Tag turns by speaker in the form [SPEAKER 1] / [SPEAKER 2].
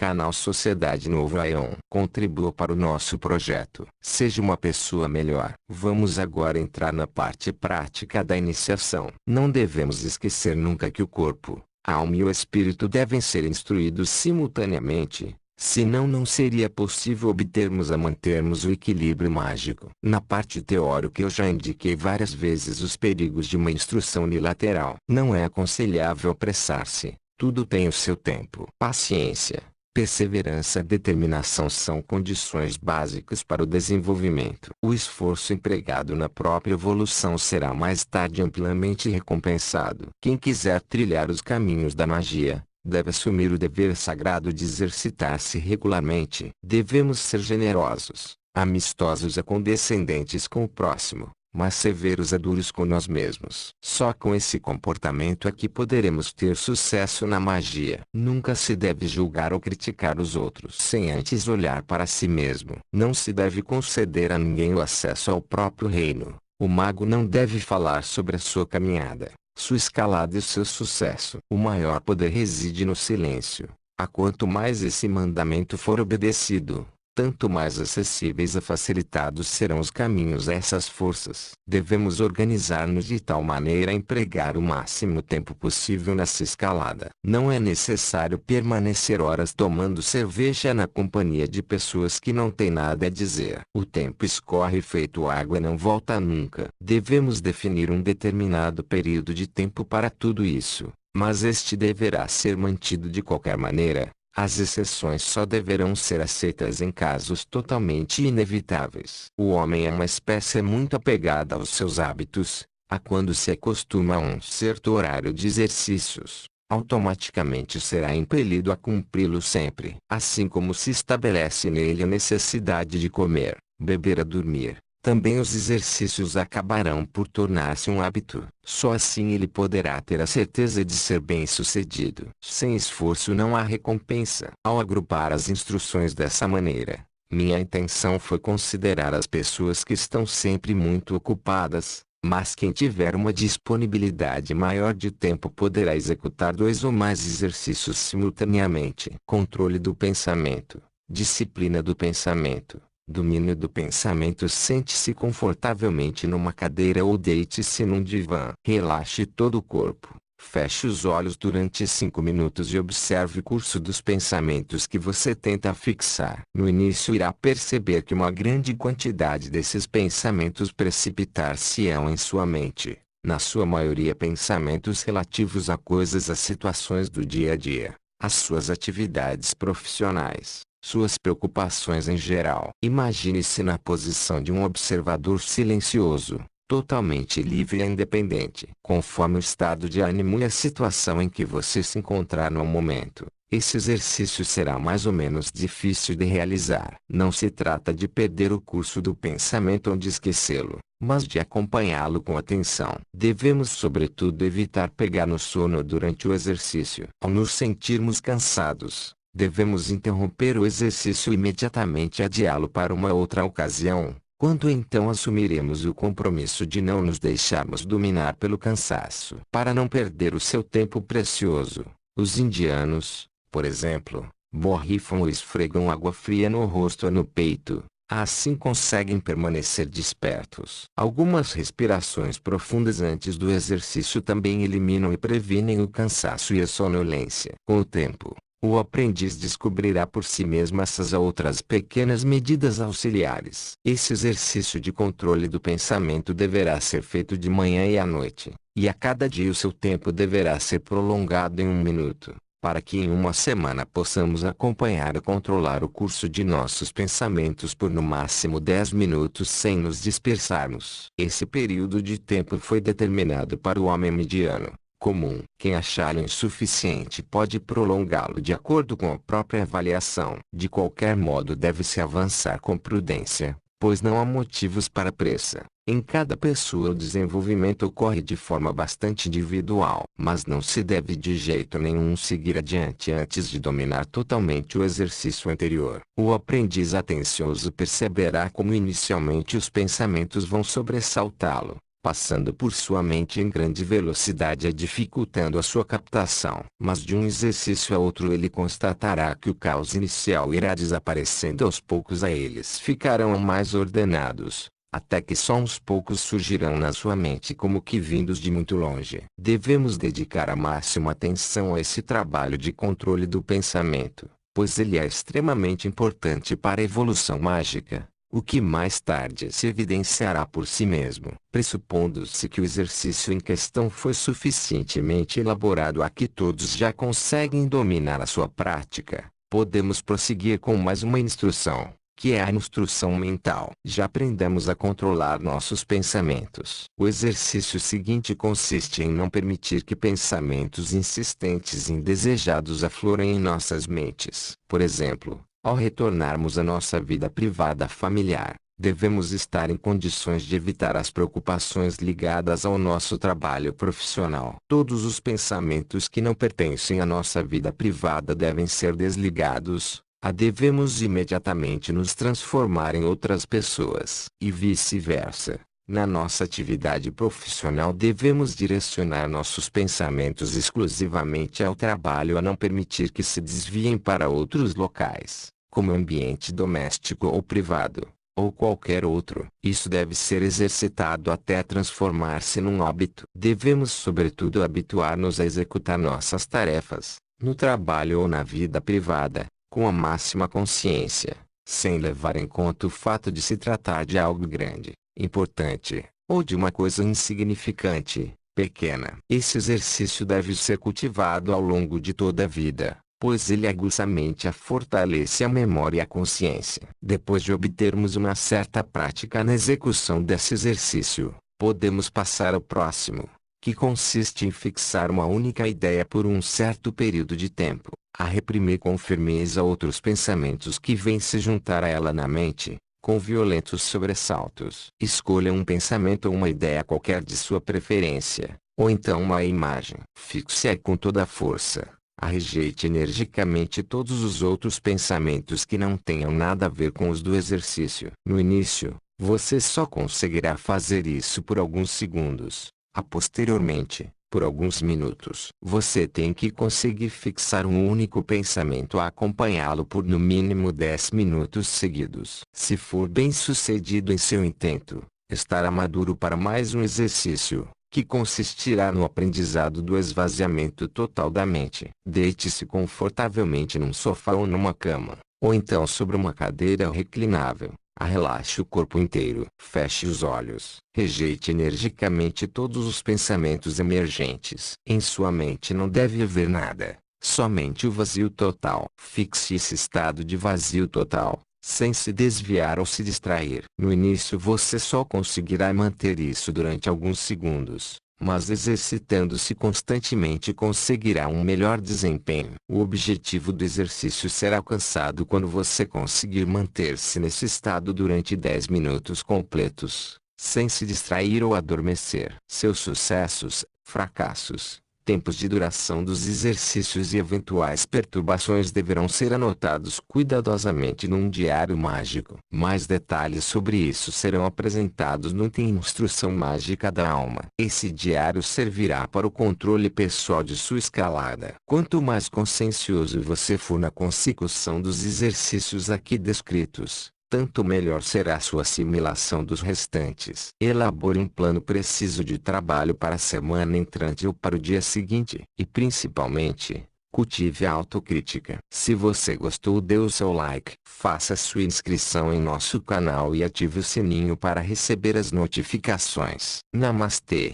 [SPEAKER 1] Canal Sociedade Novo Aion. Contribua para o nosso projeto. Seja uma pessoa melhor. Vamos agora entrar na parte prática da iniciação. Não devemos esquecer nunca que o corpo, a alma e o espírito devem ser instruídos simultaneamente. Senão não seria possível obtermos a mantermos o equilíbrio mágico. Na parte teórica eu já indiquei várias vezes os perigos de uma instrução unilateral. Não é aconselhável apressar-se. Tudo tem o seu tempo. Paciência, perseverança e determinação são condições básicas para o desenvolvimento. O esforço empregado na própria evolução será mais tarde amplamente recompensado. Quem quiser trilhar os caminhos da magia, deve assumir o dever sagrado de exercitar-se regularmente. Devemos ser generosos, amistosos e condescendentes com o próximo, mas severos e duros com nós mesmos. Só com esse comportamento é que poderemos ter sucesso na magia. Nunca se deve julgar ou criticar os outros sem antes olhar para si mesmo. Não se deve conceder a ninguém o acesso ao próprio reino. O mago não deve falar sobre a sua caminhada, sua escalada e seu sucesso. O maior poder reside no silêncio. A quanto mais esse mandamento for obedecido, tanto mais acessíveis e facilitados serão os caminhos a essas forças. Devemos organizar-nos de tal maneira a empregar o máximo tempo possível nessa escalada. Não é necessário permanecer horas tomando cerveja na companhia de pessoas que não têm nada a dizer. O tempo escorre feito água e não volta nunca. Devemos definir um determinado período de tempo para tudo isso, mas este deverá ser mantido de qualquer maneira. As exceções só deverão ser aceitas em casos totalmente inevitáveis. O homem é uma espécie muito apegada aos seus hábitos. Quando se acostuma a um certo horário de exercícios, automaticamente será impelido a cumpri-lo sempre. Assim como se estabelece nele a necessidade de comer, beber e dormir, também os exercícios acabarão por tornar-se um hábito. Só assim ele poderá ter a certeza de ser bem-sucedido. Sem esforço não há recompensa. Ao agrupar as instruções dessa maneira, minha intenção foi considerar as pessoas que estão sempre muito ocupadas, mas quem tiver uma disponibilidade maior de tempo poderá executar 2 ou mais exercícios simultaneamente. Controle do pensamento, disciplina do pensamento. Domínio do pensamento. Sente-se confortavelmente numa cadeira ou deite-se num divã. Relaxe todo o corpo. Feche os olhos durante 5 minutos e observe o curso dos pensamentos que você tenta fixar. No início irá perceber que uma grande quantidade desses pensamentos precipitar-se-ão em sua mente. Na sua maioria pensamentos relativos a coisas e situações do dia a dia, às suas atividades profissionais, suas preocupações em geral. Imagine-se na posição de um observador silencioso, totalmente livre e independente. Conforme o estado de ânimo e a situação em que você se encontrar no momento, esse exercício será mais ou menos difícil de realizar. Não se trata de perder o curso do pensamento ou de esquecê-lo, mas de acompanhá-lo com atenção. Devemos sobretudo evitar pegar no sono durante o exercício. Ao nos sentirmos cansados, devemos interromper o exercício e imediatamente adiá-lo para uma outra ocasião, quando então assumiremos o compromisso de não nos deixarmos dominar pelo cansaço. Para não perder o seu tempo precioso, os indianos, por exemplo, borrifam ou esfregam água fria no rosto ou no peito. Assim conseguem permanecer despertos. Algumas respirações profundas antes do exercício também eliminam e previnem o cansaço e a sonolência. Com o tempo, o aprendiz descobrirá por si mesmo essas outras pequenas medidas auxiliares. Esse exercício de controle do pensamento deverá ser feito de manhã e à noite, e a cada dia o seu tempo deverá ser prolongado em 1 minuto, para que em uma semana possamos acompanhar e controlar o curso de nossos pensamentos por no máximo 10 minutos sem nos dispersarmos. Esse período de tempo foi determinado para o homem mediano, comum. Quem achá-lo insuficiente pode prolongá-lo de acordo com a própria avaliação. De qualquer modo deve-se avançar com prudência, pois não há motivos para pressa. Em cada pessoa o desenvolvimento ocorre de forma bastante individual, mas não se deve de jeito nenhum seguir adiante antes de dominar totalmente o exercício anterior. O aprendiz atencioso perceberá como inicialmente os pensamentos vão sobressaltá-lo, passando por sua mente em grande velocidade e dificultando a sua captação. Mas de um exercício a outro ele constatará que o caos inicial irá desaparecendo aos poucos, eles ficarão mais ordenados, até que só uns poucos surgirão na sua mente como que vindos de muito longe. Devemos dedicar a máxima atenção a esse trabalho de controle do pensamento, pois ele é extremamente importante para a evolução mágica, o que mais tarde se evidenciará por si mesmo. Pressupondo-se que o exercício em questão foi suficientemente elaborado a que todos já conseguem dominar a sua prática, podemos prosseguir com mais uma instrução, que é a instrução mental. Já aprendemos a controlar nossos pensamentos. O exercício seguinte consiste em não permitir que pensamentos insistentes e indesejados aflorem em nossas mentes. Por exemplo, ao retornarmos à nossa vida privada familiar, devemos estar em condições de evitar as preocupações ligadas ao nosso trabalho profissional. Todos os pensamentos que não pertencem à nossa vida privada devem ser desligados. Devemos imediatamente nos transformar em outras pessoas. E vice-versa. Na nossa atividade profissional devemos direcionar nossos pensamentos exclusivamente ao trabalho, a não permitir que se desviem para outros locais, como ambiente doméstico ou privado, ou qualquer outro. Isso deve ser exercitado até transformar-se num hábito. Devemos sobretudo habituar-nos a executar nossas tarefas, no trabalho ou na vida privada, com a máxima consciência, sem levar em conta o fato de se tratar de algo grande, importante, ou de uma coisa insignificante, pequena. Esse exercício deve ser cultivado ao longo de toda a vida, pois ele aguça a mente, fortalece a memória e a consciência. Depois de obtermos uma certa prática na execução desse exercício, podemos passar ao próximo, que consiste em fixar uma única ideia por um certo período de tempo, a reprimir com firmeza outros pensamentos que vêm se juntar a ela na mente, com violentos sobressaltos. Escolha um pensamento ou uma ideia qualquer de sua preferência, ou então uma imagem. Fixe-a com toda a força. Rejeite energicamente todos os outros pensamentos que não tenham nada a ver com os do exercício. No início, você só conseguirá fazer isso por alguns segundos. Posteriormente, por alguns minutos. Você tem que conseguir fixar um único pensamento a acompanhá-lo por no mínimo 10 minutos seguidos. Se for bem sucedido em seu intento, estará maduro para mais um exercício, que consistirá no aprendizado do esvaziamento total da mente. Deite-se confortavelmente num sofá ou numa cama, ou então sobre uma cadeira reclinável. Relaxe o corpo inteiro. Feche os olhos. Rejeite energicamente todos os pensamentos emergentes. Em sua mente não deve haver nada, somente o vazio total. Fixe esse estado de vazio total, sem se desviar ou se distrair. No início você só conseguirá manter isso durante alguns segundos, mas exercitando-se constantemente conseguirá um melhor desempenho. O objetivo do exercício será alcançado quando você conseguir manter-se nesse estado durante 10 minutos completos, sem se distrair ou adormecer. Seus sucessos, fracassos, tempos de duração dos exercícios e eventuais perturbações deverão ser anotados cuidadosamente num diário mágico. Mais detalhes sobre isso serão apresentados no item Instrução Mágica da Alma. Esse diário servirá para o controle pessoal de sua escalada. Quanto mais consciencioso você for na consecução dos exercícios aqui descritos, tanto melhor será a sua assimilação dos restantes. Elabore um plano preciso de trabalho para a semana entrante ou para o dia seguinte. E principalmente, cultive a autocrítica. Se você gostou, dê o seu like. Faça sua inscrição em nosso canal e ative o sininho para receber as notificações. Namastê.